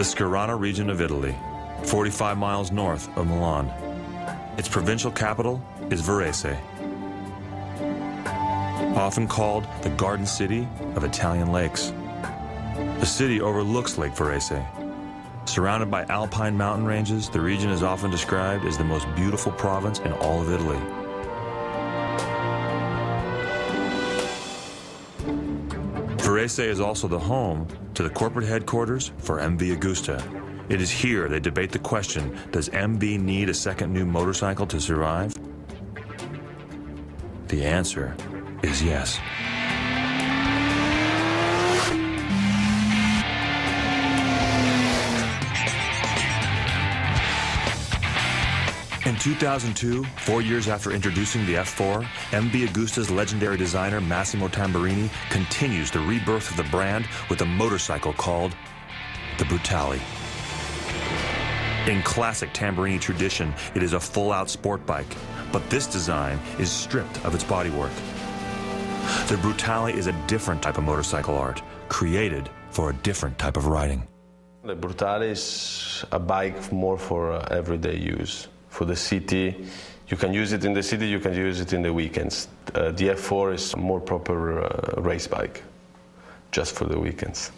Scarana region of Italy, 45 miles north of Milan. Its provincial capital is Varese, often called the Garden City of Italian lakes. The city overlooks Lake Varese. Surrounded by alpine mountain ranges, the region is often described as the most beautiful province in all of Italy. Varese is also the home to the corporate headquarters for MV Agusta. It is here they debate the question, does MV need a second new motorcycle to survive? The answer is yes. In 2002, 4 years after introducing the F4, MV Agusta's legendary designer Massimo Tamburini continues the rebirth of the brand with a motorcycle called the Brutale. In classic Tamburini tradition, it is a full-out sport bike, but this design is stripped of its bodywork. The Brutale is a different type of motorcycle art, created for a different type of riding. The Brutale is a bike more for everyday use. For the city, you can use it in the city, you can use it in the weekends. The F4 is a more proper race bike, just for the weekends.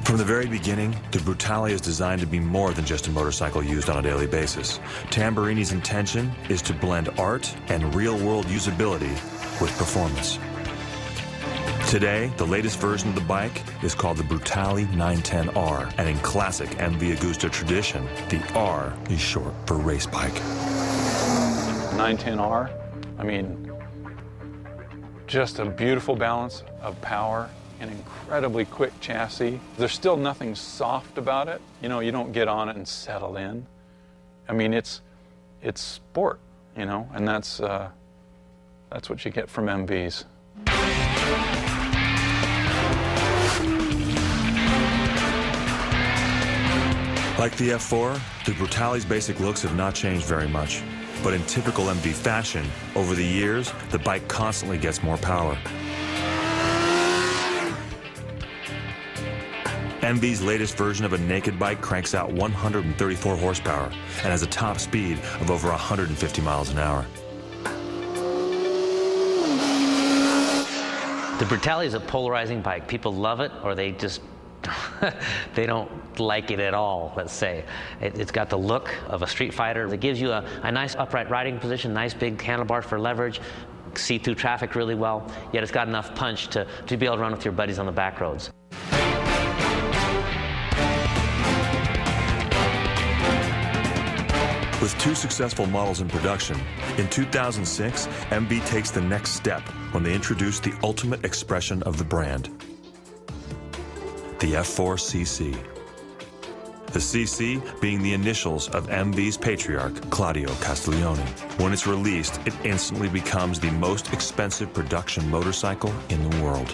From the very beginning, the Brutale is designed to be more than just a motorcycle used on a daily basis. Tamburini's intention is to blend art and real-world usability with performance. Today, the latest version of the bike is called the Brutale 910R, and in classic MV Agusta tradition, the R is short for race bike. 910R, I mean, just a beautiful balance of power, an incredibly quick chassis. There's still nothing soft about it. You know, you don't get on it and settle in. I mean, it's sport, you know, and that's what you get from MVs. Like the F4, the Brutale's basic looks have not changed very much. But in typical MV fashion, over the years, the bike constantly gets more power. MV's latest version of a naked bike cranks out 134 horsepower and has a top speed of over 150 miles an hour. The Brutale is a polarizing bike. People love it, or they just they don't like it at all, let's say. It's got the look of a street fighter. It gives you a nice upright riding position, nice big handlebars for leverage, see through traffic really well, yet it's got enough punch to be able to run with your buddies on the back roads. With 2 successful models in production, in 2006, MV takes the next step when they introduce the ultimate expression of the brand, the F4CC. The CC being the initials of MV's patriarch, Claudio Castiglione. When it's released, it instantly becomes the most expensive production motorcycle in the world.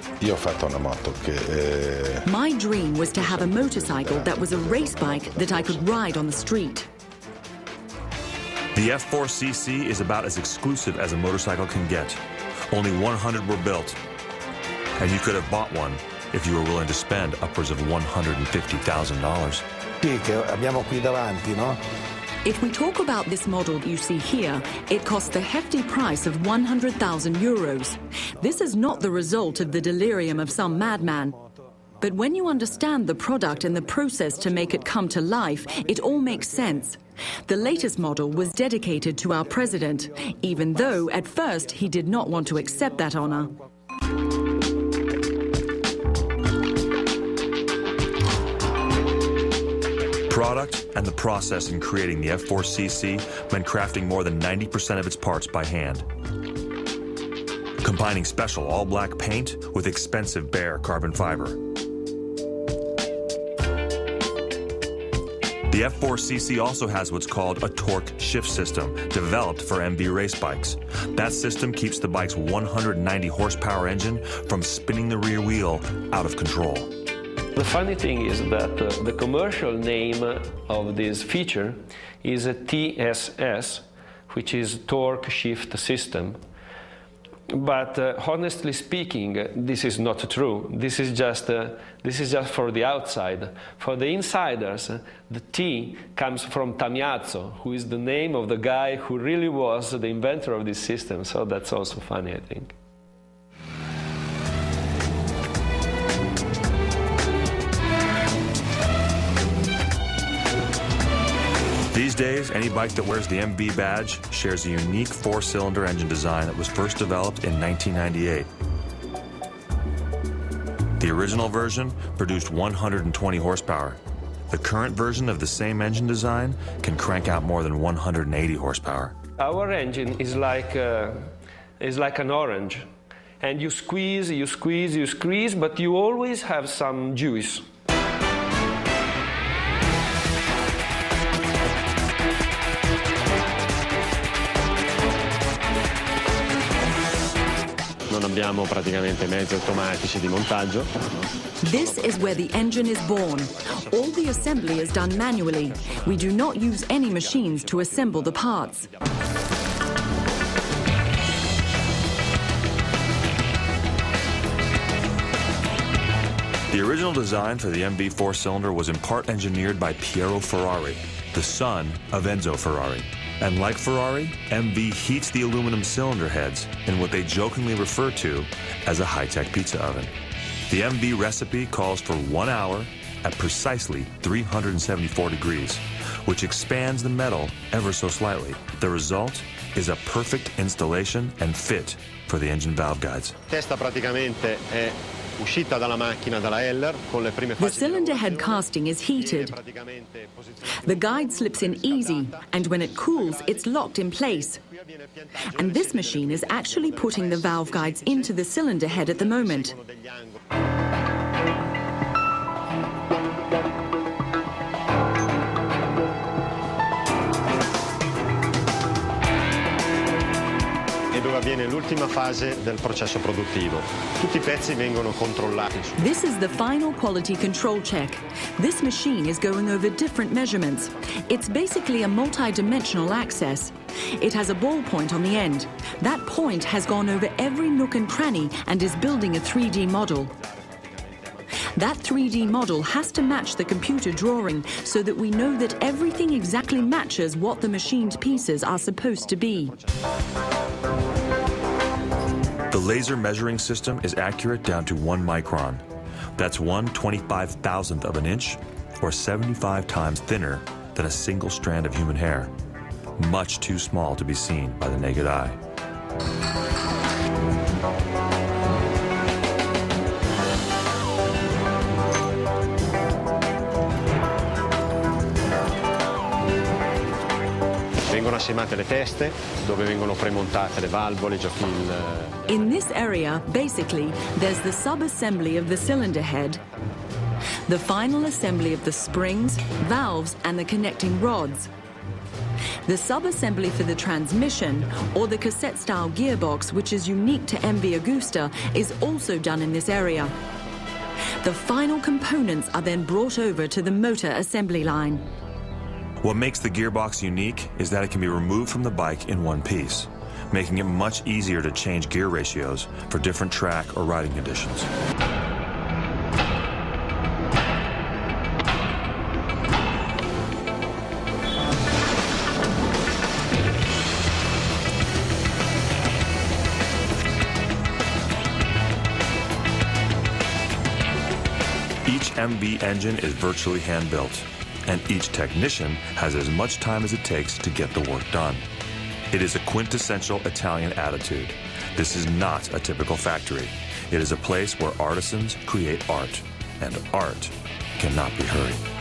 My dream was to have a motorcycle that was a race bike that I could ride on the street. The F4CC is about as exclusive as a motorcycle can get. Only 100 were built, and you could have bought one if you were willing to spend upwards of $150,000. If we talk about this model you see here, it costs the hefty price of 100,000 euros. This is not the result of the delirium of some madman. But when you understand the product and the process to make it come to life, it all makes sense. The latest model was dedicated to our president, even though at first he did not want to accept that honor. Product and the process in creating the F4CC meant crafting more than 90% of its parts by hand. Combining special all-black paint with expensive bare carbon fiber. The F4CC also has what's called a torque shift system, developed for MV race bikes. That system keeps the bike's 190 horsepower engine from spinning the rear wheel out of control. The funny thing is that the commercial name of this feature is a TSS, which is torque shift system. But honestly speaking, this is not true. This is just for the outside. For the insiders, the T comes from Tamiazzo, who is the name of the guy who really was the inventor of this system. So that's also funny, I think. These days, any bike that wears the MB badge shares a unique four-cylinder engine design that was first developed in 1998. The original version produced 120 horsepower. The current version of the same engine design can crank out more than 180 horsepower. Our engine is like an orange, and you squeeze, you squeeze, you squeeze, but you always have some juice. Non abbiamo praticamente mezzi automatici di montaggio. This is where the engine is born. All the assembly is done manually. We do not use any machines to assemble the parts. The original design for the MB four-cylinder was in part engineered by Piero Ferrari, the son of Enzo Ferrari. And like Ferrari, MB heats the aluminum cylinder heads in what they jokingly refer to as a high-tech pizza oven. The MB recipe calls for 1 hour at precisely 374 degrees, which expands the metal ever so slightly. The result is a perfect installation and fit for the engine valve guides. Testa praticamente è uscita dalla macchina, dalla Heller, con le prime The cylinder head casting is heated. The guide slips in easy, and when it cools, it's locked in place. And this machine is actually putting the valve guides into the cylinder head at the moment. dove avviene l'ultima fase del processo produttivo. Tutti I pezzi vengono controllati. This is the final quality control check. This machine is going over different measurements. It's basically a multi-dimensional access. It has a ball point on the end. That point has gone over every nook and cranny and is building a 3D model. That 3D model has to match the computer drawing so that we know that everything exactly matches what the machined pieces are supposed to be. The laser measuring system is accurate down to 1 micron. That's 1/25,000th of an inch, or 75 times thinner than a single strand of human hair. Much too small to be seen by the naked eye. Vengono assemate le teste, dove vengono premontate le valvole, In this area, basically, there's the sub-assembly of the cylinder head, the final assembly of the springs, valves, and the connecting rods. The sub-assembly for the transmission, or the cassette-style gearbox, which is unique to MV Agusta, is also done in this area. The final components are then brought over to the motor assembly line. What makes the gearbox unique is that it can be removed from the bike in one piece, making it much easier to change gear ratios for different track or riding conditions. Each MB engine is virtually hand-built, and each technician has as much time as it takes to get the work done. It is a quintessential Italian attitude. This is not a typical factory. It is a place where artisans create art, and art cannot be hurried.